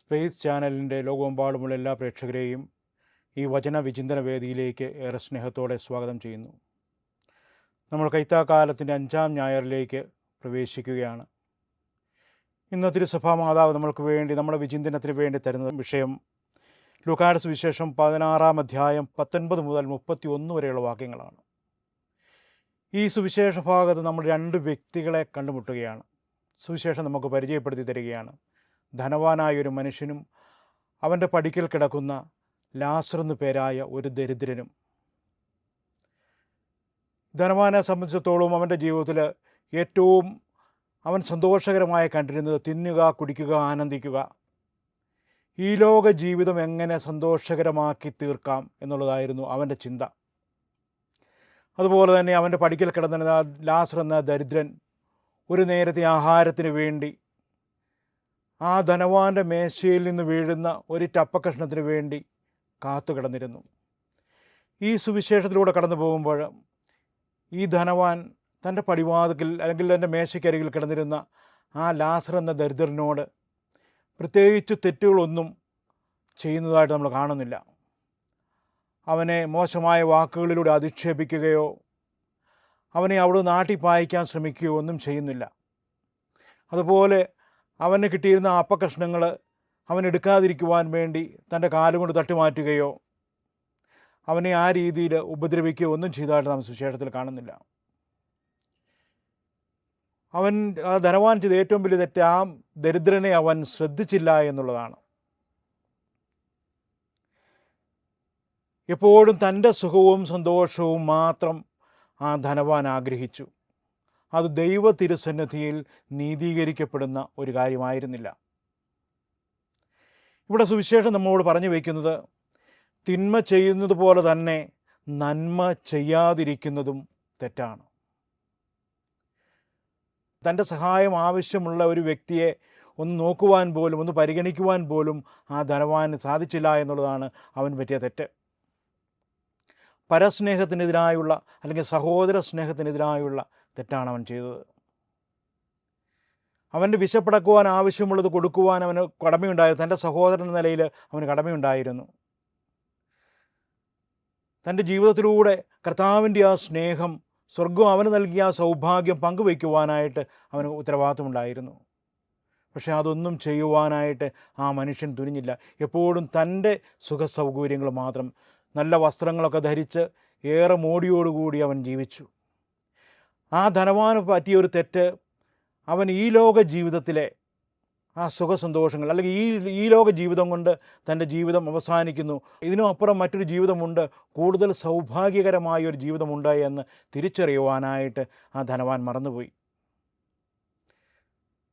Space ചാനലിൻ്റെ ലോകമെമ്പാടുമുള്ള എല്ലാ പ്രേക്ഷകരെയും ഈ വചന വിചിന്തന വേദിയിലേക്ക് ഏറെ സ്നേഹത്തോടെ സ്വാഗതം ചെയ്യുന്നു. നമ്മൾ കൈത്താക്കാലത്തിൻ്റെ 5-ാം ഞായറിലേക്ക് പ്രവേശിക്കുകയാണ്. ഇന്ന് തിരുസഭാ മാതാവ് നമ്മൾക്ക് വേണ്ടി നമ്മുടെ വിചിന്തനത്തിന് വേണ്ടി തരുന്ന വിഷയം ലൂക്കായുടെ സുവിശേഷം 16-ാം അധ്യായം 19 മുതൽ 31 വരെയുള്ള വാക്യങ്ങളാണ്. ഈ സുവിശേഷ ഭാഗത്ത് നമ്മൾ 2 വ്യക്തികളെ കണ്ടുമുട്ടുകയാണ്. സുവിശേഷം നമുക്ക് പരിചയപ്പെടുത്തി തരികയാണ്. ധനവാനായ ഒരു മനുഷ്യനും അവൻ്റെ പടിക്കൽ കിടക്കുന്ന ലാസർ എന്നു പേരായ ഒരു ദരിദ്രനും. ധനവാനെ സംബന്ധിച്ചിടത്തോളം അവൻ്റെ ജീവിതത്തിൽ ഏറ്റവും അവൻ സന്തോഷകരമായി കണ്ടിരുന്നത് തിന്നുക, കുടിക്കുക, ആനന്ദിക്കുക, ഈ ലോക ജീവിതം എങ്ങനെ സന്തോഷകരമാക്കി തീർക്കാം എന്നുള്ളതായിരുന്നു അവൻ്റെ ചിന്ത. അതുപോലെ തന്നെ അവൻ്റെ പടിക്കൽ കിടന്ന ലാസർ എന്ന ദരിദ്രൻ ഒരു നേരത്തെ ആഹാരത്തിന് വേണ്ടി ആ ധനവാന്റെ മേശയിൽ നിന്ന് വീഴുന്ന ഒരു ടപ്പക്കഷ്ണത്തിന് വേണ്ടി കാത്തു കിടന്നിരുന്നു. ഈ സുവിശേഷത്തിലൂടെ കടന്നു പോകുമ്പോൾ ഈ ധനവാൻ തൻ്റെ പടിവാതിക്കൽ അല്ലെങ്കിൽ തൻ്റെ മേശയ്ക്കരികിൽ കിടന്നിരുന്ന ആ ലാസർ എന്ന ദരിദ്രനോട് പ്രത്യേകിച്ച് തെറ്റുകളൊന്നും ചെയ്യുന്നതായിട്ട് നമ്മൾ കാണുന്നില്ല. അവനെ മോശമായ വാക്കുകളിലൂടെ അധിക്ഷേപിക്കുകയോ അവനെ അവിടെ നാട്ടി പായിക്കാൻ ശ്രമിക്കുകയോ ഒന്നും ചെയ്യുന്നില്ല. അതുപോലെ അവന് കിട്ടിയിരുന്ന അപ്പക്കഷ്ണങ്ങൾ അവൻ എടുക്കാതിരിക്കുവാൻ വേണ്ടി തൻ്റെ കാലുകൊണ്ട് തട്ടിമാറ്റുകയോ അവനെ ആ രീതിയിൽ ഉപദ്രവിക്കുകയോ ഒന്നും ചെയ്തതായിട്ട് നാം സുവിശേഷത്തിൽ കാണുന്നില്ല. അവൻ ആ ധനവാൻ ചെയ്ത ഏറ്റവും വലിയ തെറ്റ് ആ ദരിദ്രനെ അവൻ ശ്രദ്ധിച്ചില്ല എന്നുള്ളതാണ്. എപ്പോഴും തൻ്റെ സുഖവും സന്തോഷവും മാത്രം ആ ധനവാൻ ആഗ്രഹിച്ചു. അത് ദൈവ തിരുസന്നിധിയിൽ നീതീകരിക്കപ്പെടുന്ന ഒരു കാര്യമായിരുന്നില്ല. ഇവിടെ സുവിശേഷം നമ്മോട് പറഞ്ഞു വയ്ക്കുന്നത് തിന്മ ചെയ്യുന്നത് പോലെ തന്നെ നന്മ ചെയ്യാതിരിക്കുന്നതും തെറ്റാണ്. തൻ്റെ സഹായം ആവശ്യമുള്ള ഒരു വ്യക്തിയെ ഒന്ന് നോക്കുവാൻ പോലും ഒന്ന് പരിഗണിക്കുവാൻ പോലും ആ ധനവാന് സാധിച്ചില്ല എന്നുള്ളതാണ് അവൻ പറ്റിയ തെറ്റ്. പരസ്നേഹത്തിനെതിരായുള്ള അല്ലെങ്കിൽ സഹോദര സ്നേഹത്തിനെതിരായുള്ള തെറ്റാണ് അവൻ ചെയ്തത്. അവൻ്റെ വിശപ്പടക്കുവാൻ ആവശ്യമുള്ളത് കൊടുക്കുവാൻ അവന് കടമയുണ്ടായിരുന്നു. തൻ്റെ സഹോദരൻ എന്ന നിലയിൽ അവന് കടമയുണ്ടായിരുന്നു. തൻ്റെ ജീവിതത്തിലൂടെ കർത്താവിൻ്റെ ആ സ്നേഹം, സ്വർഗം അവന് നൽകിയ ആ സൗഭാഗ്യം പങ്കുവയ്ക്കുവാനായിട്ട് അവന് ഉത്തരവാദിത്തമുണ്ടായിരുന്നു. പക്ഷേ അതൊന്നും ചെയ്യുവാനായിട്ട് ആ മനുഷ്യൻ തുനിഞ്ഞില്ല. എപ്പോഴും തൻ്റെ സുഖസൗകര്യങ്ങൾ മാത്രം, നല്ല വസ്ത്രങ്ങളൊക്കെ ധരിച്ച് ഏറെ മോടിയോടുകൂടി അവൻ ജീവിച്ചു. ആ ധനവാന് പറ്റിയൊരു തെറ്റ്, അവൻ ഈ ലോക ജീവിതത്തിലെ ആ സുഖസന്തോഷങ്ങൾ അല്ലെങ്കിൽ ഈ ലോക ജീവിതം കൊണ്ട് തൻ്റെ ജീവിതം അവസാനിക്കുന്നു, ഇതിനും അപ്പുറം മറ്റൊരു ജീവിതമുണ്ട്, കൂടുതൽ സൗഭാഗ്യകരമായ ഒരു ജീവിതമുണ്ട് എന്ന് തിരിച്ചറിയുവാനായിട്ട് ആ ധനവാൻ മറന്നുപോയി.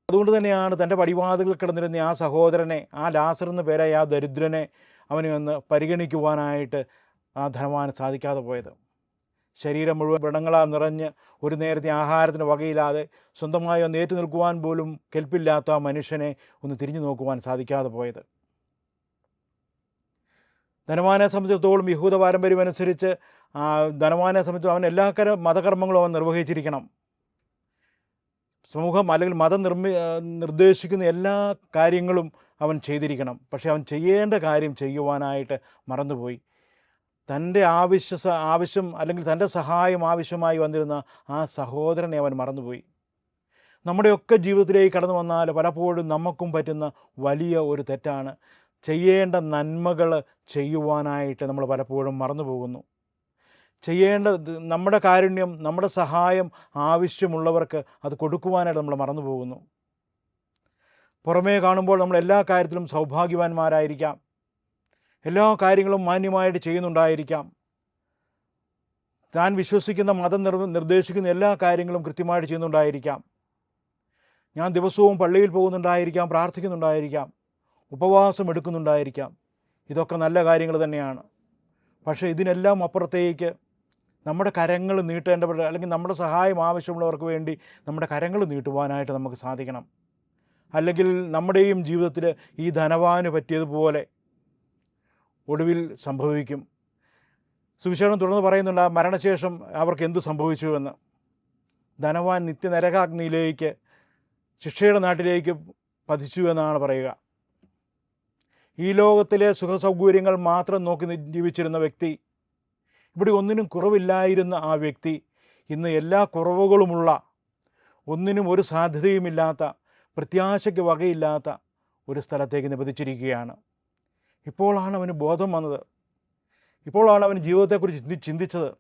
അതുകൊണ്ട് തന്നെയാണ് തൻ്റെ പടിവാതിൽ കിടന്നിരുന്ന ആ സഹോദരനെ, ആ ലാസർ എന്ന പേരായ ആ ദരിദ്രനെ അവനെ ഒന്ന് പരിഗണിക്കുവാനായിട്ട് ആ ധനവാന് സാധിക്കാതെ പോയത്. ശരീരം മുഴുവൻ വ്രണങ്ങളാൽ നിറഞ്ഞ് ഒരു നേരത്തെ ആഹാരത്തിന് വകയില്ലാതെ സ്വന്തമായി ഒന്ന് ഏറ്റു നിൽക്കുവാൻ പോലും കെൽപ്പില്ലാത്ത ആ മനുഷ്യനെ ഒന്ന് തിരിഞ്ഞു നോക്കുവാൻ സാധിക്കാതെ പോയത്. ധനവാനെ സംബന്ധിച്ചിടത്തോളം യഹൂദ പാരമ്പര്യം അനുസരിച്ച് ധനവാനെ സംബന്ധിച്ച് അവൻ എല്ലാ മതകർമ്മങ്ങളും അവൻ നിർവഹിച്ചിരിക്കണം. സമൂഹം അല്ലെങ്കിൽ മതം നിർദ്ദേശിക്കുന്ന എല്ലാ കാര്യങ്ങളും അവൻ ചെയ്തിരിക്കണം. പക്ഷേ അവൻ ചെയ്യേണ്ട കാര്യം ചെയ്യുവാനായിട്ട് മറന്നുപോയി. തൻ്റെ ആവശ്യം അല്ലെങ്കിൽ തൻ്റെ സഹായം ആവശ്യമായി വന്നിരുന്ന ആ സഹോദരനെ അവൻ മറന്നുപോയി. നമ്മുടെയൊക്കെ ജീവിതത്തിലേക്ക് കടന്നു വന്നാൽ പലപ്പോഴും നമുക്കും പറ്റുന്ന വലിയ ഒരു തെറ്റാണ്, ചെയ്യേണ്ട നന്മകൾ ചെയ്യുവാനായിട്ട് നമ്മൾ പലപ്പോഴും മറന്നു പോകുന്നു. നമ്മുടെ കാരുണ്യം, നമ്മുടെ സഹായം ആവശ്യമുള്ളവർക്ക് അത് കൊടുക്കുവാനായിട്ട് നമ്മൾ മറന്നു പോകുന്നു. പുറമേ കാണുമ്പോൾ നമ്മൾ എല്ലാ കാര്യത്തിലും സൗഭാഗ്യവാന്മാരായിരിക്കാം, എല്ലാ കാര്യങ്ങളും മാന്യമായിട്ട് ചെയ്യുന്നുണ്ടായിരിക്കാം, താൻ വിശ്വസിക്കുന്ന മതം നിർദ്ദേശിക്കുന്ന എല്ലാ കാര്യങ്ങളും കൃത്യമായിട്ട് ചെയ്യുന്നുണ്ടായിരിക്കാം, ഞാൻ ദിവസവും പള്ളിയിൽ പോകുന്നുണ്ടായിരിക്കാം, പ്രാർത്ഥിക്കുന്നുണ്ടായിരിക്കാം, ഉപവാസം എടുക്കുന്നുണ്ടായിരിക്കാം. ഇതൊക്കെ നല്ല കാര്യങ്ങൾ തന്നെയാണ്. പക്ഷേ ഇതിനെല്ലാം അപ്പുറത്തേക്ക് നമ്മുടെ കരങ്ങൾ നീട്ടേണ്ടവർ അല്ലെങ്കിൽ നമ്മുടെ സഹായം ആവശ്യമുള്ളവർക്ക് വേണ്ടി നമ്മുടെ കരങ്ങൾ നീട്ടുവാനായിട്ട് നമുക്ക് സാധിക്കണം. അല്ലെങ്കിൽ നമ്മുടെയും ജീവിതത്തിൽ ഈ ധനവാന് പറ്റിയതുപോലെ ഒടുവിൽ സംഭവിക്കും. സുവിശേഷം തുടർന്ന് പറയുന്നുണ്ട്, ആ മരണശേഷം അവർക്ക് എന്ത് സംഭവിച്ചുവെന്ന്. ധനവാൻ നിത്യനരകാഗ്നിയിലേക്ക്, ശിക്ഷയുടെ നാട്ടിലേക്ക് പതിച്ചു എന്നാണ് പറയുക. ഈ ലോകത്തിലെ സുഖസൗകര്യങ്ങൾ മാത്രം നോക്കി ജീവിച്ചിരുന്ന വ്യക്തി, ഇവിടെ ഒന്നിനും കുറവില്ലായിരുന്ന ആ വ്യക്തി ഇന്ന് എല്ലാ കുറവുകളുമുള്ള, ഒന്നിനും ഒരു സാധ്യതയുമില്ലാത്ത, പ്രത്യാശയ്ക്ക് വകയില്ലാത്ത ഒരു സ്ഥലത്തേക്ക് നിപതിച്ചിരിക്കുകയാണ്. ഇപ്പോഴാണ് അവന് ബോധം വന്നത്. ഇപ്പോഴാണ് അവൻ ജീവിതത്തെക്കുറിച്ച് ചിന്തിച്ചത്.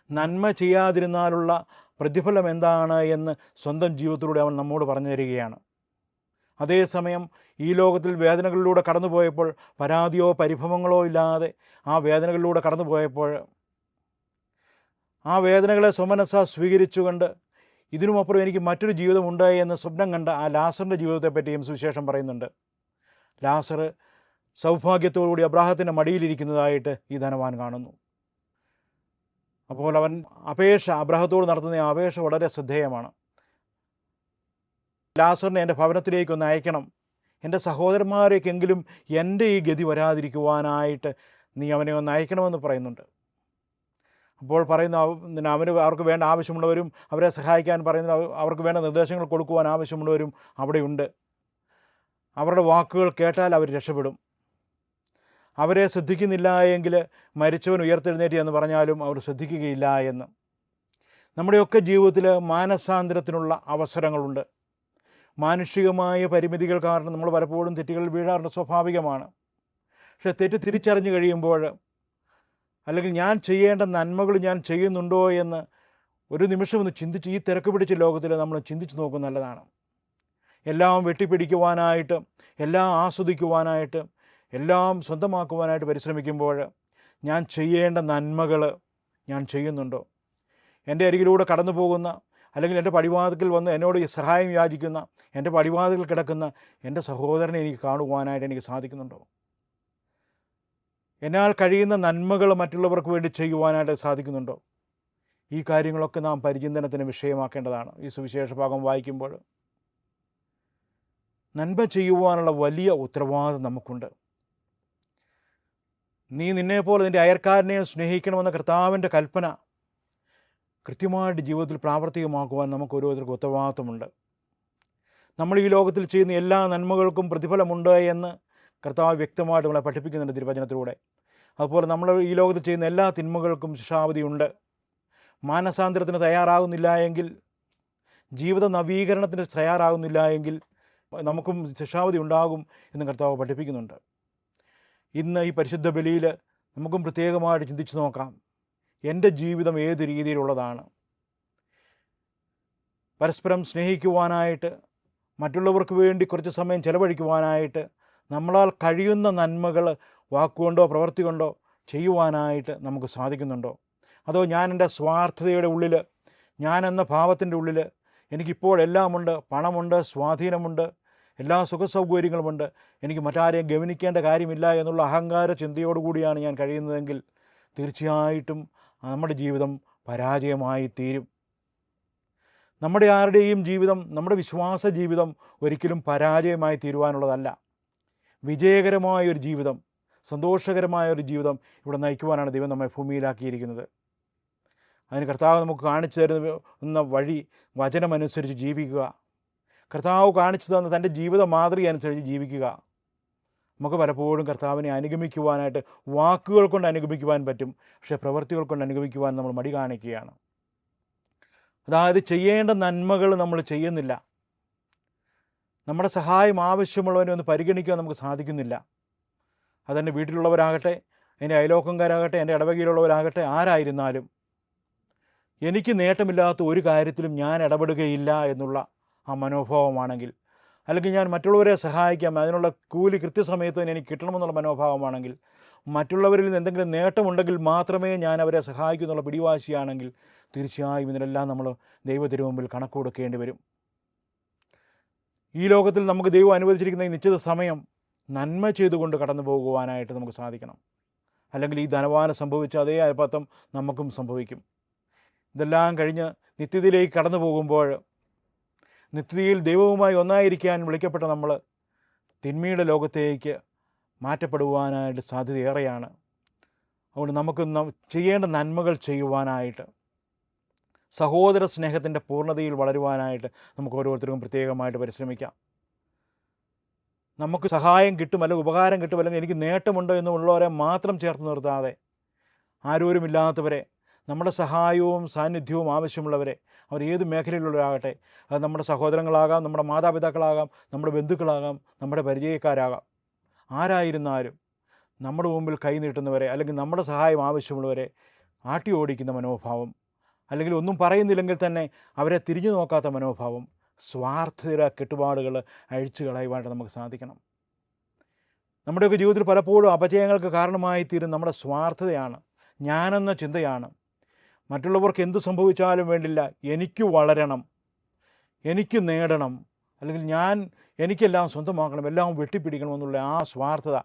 നന്മ ചെയ്യാതിരുന്നാലുള്ള പ്രതിഫലം എന്താണ് എന്ന് സ്വന്തം ജീവിതത്തിലൂടെ അവൻ നമ്മോട് പറഞ്ഞു തരികയാണ്. അതേസമയം ഈ ലോകത്തിൽ വേദനകളിലൂടെ കടന്നുപോയപ്പോൾ, പരാതിയോ പരിഭവങ്ങളോ ഇല്ലാതെ ആ വേദനകളിലൂടെ കടന്നുപോയപ്പോൾ, ആ വേദനകളെ സ്വമനസ്സാ സ്വീകരിച്ചുകൊണ്ട് ഇതിനുമപ്പുറം എനിക്ക് മറ്റൊരു ജീവിതമുണ്ട് എന്ന് സ്വപ്നം കണ്ട ആ ലാസറിൻ്റെ ജീവിതത്തെപ്പറ്റിയും സുവിശേഷം പറയുന്നുണ്ട്. ലാസർ സൗഭാഗ്യത്തോടുകൂടി അബ്രാഹത്തിൻ്റെ മടിയിലിരിക്കുന്നതായിട്ട് ഈ ധനവാൻ കാണുന്നു. അപ്പോൾ അവൻ അബ്രാഹത്തോട് നടത്തുന്ന ആ അപേക്ഷ വളരെ ശ്രദ്ധേയമാണ്. ലാസറിനെ എൻ്റെ ഭവനത്തിലേക്കൊന്ന് അയക്കണം, എൻ്റെ സഹോദരന്മാരേക്കെങ്കിലും എൻ്റെ ഈ ഗതി വരാതിരിക്കുവാനായിട്ട് നീ അവനെ ഒന്ന് അയക്കണമെന്ന് പറയുന്നുണ്ട്. അപ്പോൾ പറയുന്ന അവർക്ക് വേണ്ട ആവശ്യമുള്ളവരും അവരെ സഹായിക്കാൻ പറയുന്ന അവർക്ക് വേണ്ട നിർദ്ദേശങ്ങൾ കൊടുക്കുവാൻ ആവശ്യമുള്ളവരും അവിടെയുണ്ട്. അവരുടെ വാക്കുകൾ കേട്ടാൽ അവർ രക്ഷപ്പെടും. അവരെ ശ്രദ്ധിക്കുന്നില്ല എങ്കിൽ മരിച്ചവൻ ഉയർത്തെഴുന്നേറ്റ് എന്ന് പറഞ്ഞാലും അവർ ശ്രദ്ധിക്കുകയില്ല എന്ന്. നമ്മുടെയൊക്കെ ജീവിതത്തിൽ മാനസാന്തരത്തിനുള്ള അവസരങ്ങളുണ്ട്. മാനുഷികമായ പരിമിതികൾ കാരണം നമ്മൾ പലപ്പോഴും തെറ്റുകളിൽ വീഴാറുണ്ട്, സ്വാഭാവികമാണ്. പക്ഷേ തെറ്റ് തിരിച്ചറിഞ്ഞു കഴിയുമ്പോൾ, അല്ലെങ്കിൽ ഞാൻ ചെയ്യേണ്ട നന്മകൾ ഞാൻ ചെയ്യുന്നുണ്ടോ എന്ന് ഒരു നിമിഷം ഒന്ന് ചിന്തിച്ച്, ഈ തിരക്ക് പിടിച്ച ലോകത്തിൽ നമ്മൾ ചിന്തിച്ച് നോക്കുന്നത് നല്ലതാണ്. എല്ലാം വെട്ടിപ്പിടിക്കുവാനായിട്ട്, എല്ലാം ആസ്വദിക്കുവാനായിട്ട്, എല്ലാം സ്വന്തമാക്കുവാനായിട്ട് പരിശ്രമിക്കുമ്പോൾ ഞാൻ ചെയ്യേണ്ട നന്മകൾ ഞാൻ ചെയ്യുന്നുണ്ടോ? എൻ്റെ അരികിലൂടെ കടന്നു പോകുന്ന, അല്ലെങ്കിൽ എൻ്റെ പടിവാതിൽക്കൽ വന്ന് എന്നോട് സഹായം യാചിക്കുന്ന, എൻ്റെ പടിവാതിൽക്കൽ കിടക്കുന്ന എൻ്റെ സഹോദരനെ എനിക്ക് കാണുവാനായിട്ട് എനിക്ക് സാധിക്കുന്നുണ്ടോ? എന്നാൽ കഴിയുന്ന നന്മകൾ മറ്റുള്ളവർക്ക് വേണ്ടി ചെയ്യുവാനായിട്ട് സാധിക്കുന്നുണ്ടോ? ഈ കാര്യങ്ങളൊക്കെ നാം പരിചിന്തനത്തിന് വിഷയമാക്കേണ്ടതാണ്. ഈ സുവിശേഷ ഭാഗം വായിക്കുമ്പോൾ നന്മ ചെയ്യുവാനുള്ള വലിയ ഉത്തരവാദിത്വം നമുക്കുണ്ട്. നീ നിന്നെപ്പോലെ നിൻ്റെ അയൽക്കാരനെയും സ്നേഹിക്കണമെന്ന കർത്താവിൻ്റെ കൽപ്പന കൃത്യമായിട്ട് ജീവിതത്തിൽ പ്രാവർത്തികമാക്കുവാൻ നമുക്ക് ഓരോരുത്തർക്കും ഉത്തരവാദിത്വമുണ്ട്. നമ്മൾ ഈ ലോകത്തിൽ ചെയ്യുന്ന എല്ലാ നന്മകൾക്കും പ്രതിഫലമുണ്ട് എന്ന് കർത്താവ് വ്യക്തമായിട്ട് നമ്മളെ പഠിപ്പിക്കുന്നുണ്ട് തിരുവചനത്തിലൂടെ. അതുപോലെ നമ്മൾ ഈ ലോകത്തിൽ ചെയ്യുന്ന എല്ലാ തിന്മകൾക്കും ശിക്ഷാവിധിയുണ്ട്. മാനസാന്തരത്തിന് തയ്യാറാകുന്നില്ല എങ്കിൽ, ജീവിത നവീകരണത്തിന് തയ്യാറാകുന്നില്ല എങ്കിൽ നമുക്കും ശിക്ഷാവിധി ഉണ്ടാകും എന്ന് കർത്താവ് പഠിപ്പിക്കുന്നുണ്ട്. ഇന്ന് ഈ പരിശുദ്ധ ബലിയിൽ നമുക്കും പ്രത്യേകമായിട്ട് ചിന്തിച്ച് നോക്കാം, എൻ്റെ ജീവിതം ഏത് രീതിയിലുള്ളതാണ്? പരസ്പരം സ്നേഹിക്കുവാനായിട്ട്, മറ്റുള്ളവർക്ക് വേണ്ടി കുറച്ച് സമയം ചെലവഴിക്കുവാനായിട്ട് നമ്മളാൽ കഴിയുന്ന നന്മകൾ വാക്കുകൊണ്ടോ പ്രവൃത്തി കൊണ്ടോ ചെയ്യുവാനായിട്ട് നമുക്ക് സാധിക്കുന്നുണ്ടോ? അതോ ഞാൻ എൻ്റെ സ്വാർത്ഥതയുടെ ഉള്ളിൽ, ഞാനെന്ന ഭാവത്തിൻ്റെ ഉള്ളിൽ എനിക്കിപ്പോഴെല്ലാമുണ്ട്, പണമുണ്ട്, സ്വാധീനമുണ്ട്, എല്ലാ സുഖസൗകര്യങ്ങളുമുണ്ട്, എനിക്ക് മറ്റാരെയും ഗവനിക്കേണ്ട കാര്യമില്ല എന്നുള്ള അഹങ്കാര ചിന്തയോടുകൂടിയാണ് ഞാൻ കഴിയുന്നതെങ്കിൽ തീർച്ചയായിട്ടും നമ്മുടെ ജീവിതം പരാജയമായി തീരും. നമ്മുടെ ആരുടെയും ജീവിതം, നമ്മുടെ വിശ്വാസ ജീവിതം ഒരിക്കലും പരാജയമായി തീരുവാനുള്ളതല്ല. വിജയകരമായൊരു ജീവിതം, സന്തോഷകരമായൊരു ജീവിതം ഇവിടെ നയിക്കുവാനാണ് ദൈവം നമ്മെ ഭൂമിയിലാക്കിയിരിക്കുന്നത്. അതിന് കർത്താവ് നമുക്ക് കാണിച്ചു തരുന്ന വഴി വചനമനുസരിച്ച് ജീവിക്കുക. കർത്താവ് കാണിച്ചു തന്ന തൻ്റെ ജീവിത മാതൃക അനുസരിച്ച് ജീവിക്കുക. നമുക്ക് പലപ്പോഴും കർത്താവിനെ അനുഗമിക്കുവാനായിട്ട് വാക്കുകൾ കൊണ്ട് അനുഗമിക്കുവാൻ പറ്റും, പക്ഷേ പ്രവൃത്തികൾ കൊണ്ട് അനുഗമിക്കുവാൻ നമ്മൾ മടി കാണിക്കുകയാണ്. അതായത് ചെയ്യേണ്ട നന്മകൾ നമ്മൾ ചെയ്യുന്നില്ല. നമ്മുടെ സഹായം ആവശ്യമുള്ളവനെ ഒന്ന് പരിഗണിക്കാൻ നമുക്ക് സാധിക്കുന്നില്ല. അതെൻ്റെ വീട്ടിലുള്ളവരാകട്ടെ, എൻ്റെ അയലോക്കംകാരാകട്ടെ, എൻ്റെ ഇടവകയിലുള്ളവരാകട്ടെ, ആരായിരുന്നാലും എനിക്ക് നേട്ടമില്ലാത്ത ഒരു കാര്യത്തിലും ഞാൻ ഇടപെടുകയില്ല എന്നുള്ള ആ മനോഭാവമാണെങ്കിൽ, അല്ലെങ്കിൽ ഞാൻ മറ്റുള്ളവരെ സഹായിക്കാം, അതിനുള്ള കൂലി കൃത്യസമയത്ത് തന്നെ എനിക്ക് കിട്ടണമെന്നുള്ള മനോഭാവമാണെങ്കിൽ, മറ്റുള്ളവരിൽ നിന്ന് എന്തെങ്കിലും നേട്ടമുണ്ടെങ്കിൽ മാത്രമേ ഞാൻ അവരെ സഹായിക്കൂ എന്നുള്ള പിടിവാശിയാണെങ്കിൽ, തീർച്ചയായും ഇതിനെല്ലാം നമ്മൾ ദൈവത്തിനു കണക്ക് കൊടുക്കേണ്ടി വരും. ഈ ലോകത്തിൽ നമുക്ക് ദൈവം അനുവദിച്ചിരിക്കുന്ന ഈ നിശ്ചിത സമയം നന്മ ചെയ്തുകൊണ്ട് കടന്നു പോകുവാനായിട്ട് നമുക്ക് സാധിക്കണം. അല്ലെങ്കിൽ ഈ ധനവാന് സംഭവിച്ച അതേ അബദ്ധം നമുക്കും സംഭവിക്കും. ഇതെല്ലാം കഴിഞ്ഞ് നിത്യതയിലേക്ക് കടന്നു പോകുമ്പോൾ, നിത്യതയിൽ ദൈവവുമായി ഒന്നായിരിക്കാൻ വിളിക്കപ്പെട്ട നമ്മൾ തിന്മയുടെ ലോകത്തേക്ക് മാറ്റപ്പെടുവാനായിട്ട് സാധ്യതയേറെയാണ്. അതുകൊണ്ട് നമുക്ക് ചെയ്യേണ്ട നന്മകൾ ചെയ്യുവാനായിട്ട്, സഹോദര സ്നേഹത്തിൻ്റെ പൂർണ്ണതയിൽ വളരുവാനായിട്ട് നമുക്ക് ഓരോരുത്തർക്കും പ്രത്യേകമായിട്ട് പരിശ്രമിക്കാം. നമുക്ക് സഹായം കിട്ടും അല്ലെങ്കിൽ ഉപകാരം കിട്ടും അല്ലെങ്കിൽ എനിക്ക് നേട്ടമുണ്ടോ എന്നുള്ളവരെ മാത്രം ചേർത്ത് നിർത്താതെ ആരോരുമില്ലാത്തവരെ, നമ്മുടെ സഹായവും സാന്നിധ്യവും ആവശ്യമുള്ളവരെ, അവർ ഏത് മേഖലയിലുള്ളവരാകട്ടെ, അത് നമ്മുടെ സഹോദരങ്ങളാകാം, നമ്മുടെ മാതാപിതാക്കളാകാം, നമ്മുടെ ബന്ധുക്കളാകാം, നമ്മുടെ പരിചയക്കാരാകാം, ആരായിരുന്നാലും നമ്മുടെ മുമ്പിൽ കൈ നീട്ടുന്നവരെ അല്ലെങ്കിൽ നമ്മുടെ സഹായം ആവശ്യമുള്ളവരെ ആട്ടി ഓടിക്കുന്ന മനോഭാവം, അല്ലെങ്കിൽ ഒന്നും പറയുന്നില്ലെങ്കിൽ തന്നെ അവരെ തിരിഞ്ഞു നോക്കാത്ത മനോഭാവം, സ്വാർത്ഥത കെട്ടുപാടുകൾ അഴിച്ചു കളയുവാനായിട്ട് നമുക്ക് സാധിക്കണം. നമ്മുടെയൊക്കെ ജീവിതത്തിൽ പലപ്പോഴും അപജയങ്ങൾക്ക് കാരണമായി തീരും നമ്മുടെ സ്വാർത്ഥതയാണ്, ഞാനെന്ന ചിന്തയാണ്. മറ്റുള്ളവർക്ക് എന്ത് സംഭവിച്ചാലും വേണ്ടില്ല, എനിക്ക് വളരണം, എനിക്ക് നേടണം, അല്ലെങ്കിൽ എനിക്കെല്ലാം സ്വന്തമാക്കണം, എല്ലാം വെട്ടിപ്പിടിക്കണമെന്നുള്ള ആ സ്വാർത്ഥത,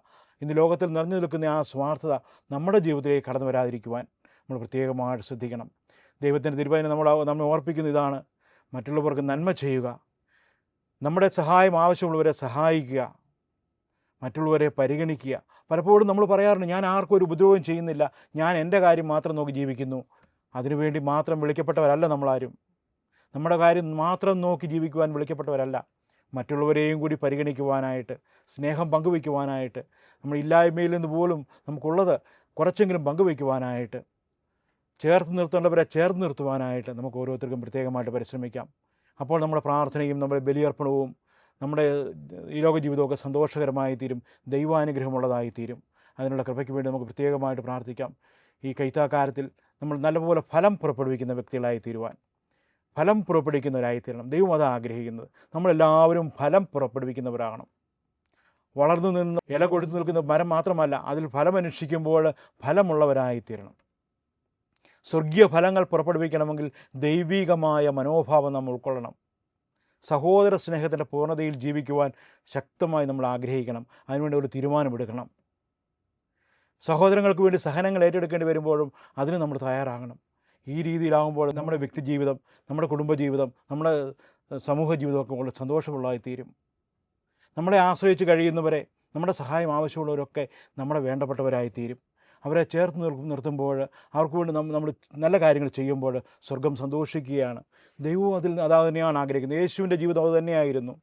ഇന്ന് ലോകത്തിൽ നിറഞ്ഞു നിൽക്കുന്ന ആ സ്വാർത്ഥത നമ്മുടെ ജീവിതത്തിലേക്ക് കടന്നു വരാതിരിക്കുവാൻ നമ്മൾ പ്രത്യേകമായിട്ട് ശ്രദ്ധിക്കണം. ദൈവത്തിൻ്റെ തിരുവചനം നമ്മെ ഓർപ്പിക്കുന്ന ഇതാണ്: മറ്റുള്ളവർക്ക് നന്മ ചെയ്യുക, നമ്മുടെ സഹായം ആവശ്യമുള്ളവരെ സഹായിക്കുക, മറ്റുള്ളവരെ പരിഗണിക്കുക. പലപ്പോഴും നമ്മൾ പറയാറുണ്ട്, ഞാൻ ആർക്കും ഒരു ഉപദ്രവവും ചെയ്യുന്നില്ല, ഞാൻ എൻ്റെ കാര്യം മാത്രം നോക്കി ജീവിക്കുന്നു. അതിനുവേണ്ടി മാത്രം വിളിക്കപ്പെട്ടവരല്ല നമ്മളാരും. നമ്മുടെ കാര്യം മാത്രം നോക്കി ജീവിക്കുവാൻ വിളിക്കപ്പെട്ടവരല്ല. മറ്റുള്ളവരെയും കൂടി പരിഗണിക്കുവാനായിട്ട്, സ്നേഹം പങ്കുവയ്ക്കുവാനായിട്ട്, നമ്മൾ ഇല്ലായ്മയിൽ നിന്ന് പോലും നമുക്കുള്ളത് കുറച്ചെങ്കിലും പങ്കുവയ്ക്കുവാനായിട്ട്, ചേർത്ത് നിർത്തേണ്ടവരെ ചേർത്ത് നിർത്തുവാനായിട്ട് നമുക്ക് ഓരോരുത്തർക്കും പ്രത്യേകമായിട്ട് പരിശ്രമിക്കാം. അപ്പോൾ നമ്മുടെ പ്രാർത്ഥനയും നമ്മുടെ ബലിയർപ്പണവും നമ്മുടെ ഈ ലോക ജീവിതമൊക്കെ സന്തോഷകരമായി തീരും, ദൈവാനുഗ്രഹമുള്ളതായി തീരും. അതിനുള്ള കൃപയ്ക്ക് വേണ്ടി നമുക്ക് പ്രത്യേകമായിട്ട് പ്രാർത്ഥിക്കാം. ഈ കൈത്താക്കാലത്തിൽ നമ്മൾ നല്ലപോലെ ഫലം പുറപ്പെടുവിക്കുന്ന വ്യക്തികളായി തീരുവാൻ, ഫലം പുറപ്പെടുവിക്കുന്നവരായി തീരണം. ദൈവം അതാണ് ആഗ്രഹിക്കുന്നത്. നമ്മളെല്ലാവരും ഫലം പുറപ്പെടുവിക്കുന്നവരാകണം. വളർന്നു നിന്ന് ഇല കൊടുത്തു നിൽക്കുന്ന മരം മാത്രമല്ല, അതിൽ ഫലമന്വേഷിക്കുമ്പോൾ ഫലമുള്ളവരായിത്തീരണം. സ്വർഗീയ ഫലങ്ങൾ പുറപ്പെടുവിക്കണമെങ്കിൽ ദൈവികമായ മനോഭാവം നമ്മൾ ഉൾക്കൊള്ളണം. സഹോദര സ്നേഹത്തിൻ്റെ പൂർണ്ണതയിൽ ജീവിക്കുവാൻ ശക്തമായി നമ്മൾ ആഗ്രഹിക്കണം. അതിനുവേണ്ടി ഒരു തീരുമാനമെടുക്കണം. സഹോദരങ്ങൾക്ക് വേണ്ടി സഹനങ്ങൾ ഏറ്റെടുക്കേണ്ടി വരുമ്പോഴും അതിന് നമ്മൾ തയ്യാറാകണം. ഈ രീതിയിലാകുമ്പോൾ നമ്മുടെ വ്യക്തിജീവിതം, നമ്മുടെ കുടുംബജീവിതം, നമ്മുടെ സമൂഹ ജീവിതമൊക്കെ വളരെ സന്തോഷമുള്ളതായിത്തീരും. നമ്മളെ ആശ്രയിച്ച് കഴിയുന്നവരെ, നമ്മുടെ സഹായം ആവശ്യമുള്ളവരൊക്കെ നമ്മുടെ വേണ്ടപ്പെട്ടവരായിത്തീരും. അവരെ ചേർത്ത് നിർത്തുമ്പോൾ, അവർക്ക് വേണ്ടി നമ്മൾ നല്ല കാര്യങ്ങൾ ചെയ്യുമ്പോൾ സ്വർഗം സന്തോഷിക്കുകയാണ്. ദൈവവും അതാ തന്നെയാണ് ആഗ്രഹിക്കുന്നത്. യേശുവിൻ്റെ ജീവിതം അത് തന്നെയായിരുന്നു.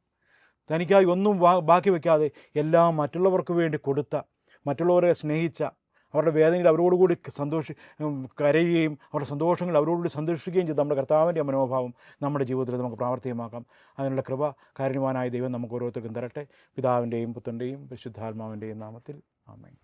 തനിക്കായി ഒന്നും ബാക്കി വയ്ക്കാതെ എല്ലാം മറ്റുള്ളവർക്ക് വേണ്ടി കൊടുത്ത, മറ്റുള്ളവരെ സ്നേഹിച്ച, അവരുടെ വേദനയിൽ അവരോടുകൂടി കരയുകയും അവരുടെ സന്തോഷങ്ങൾ അവരോടുകൂടി സന്തോഷിക്കുകയും ചെയ്ത് നമ്മുടെ കർത്താവിൻ്റെ മനോഭാവം നമ്മുടെ ജീവിതത്തിൽ നമുക്ക് പ്രാവർത്തികമാക്കാം. അതിനുള്ള കൃപ കാരുണ്യവാനായ ദൈവം നമുക്ക് ഓരോരുത്തർക്കും തരട്ടെ. പിതാവിൻ്റെയും പുത്രൻ്റെയും പരിശുദ്ധാത്മാവിൻ്റെയും നാമത്തിൽ ആമേൻ.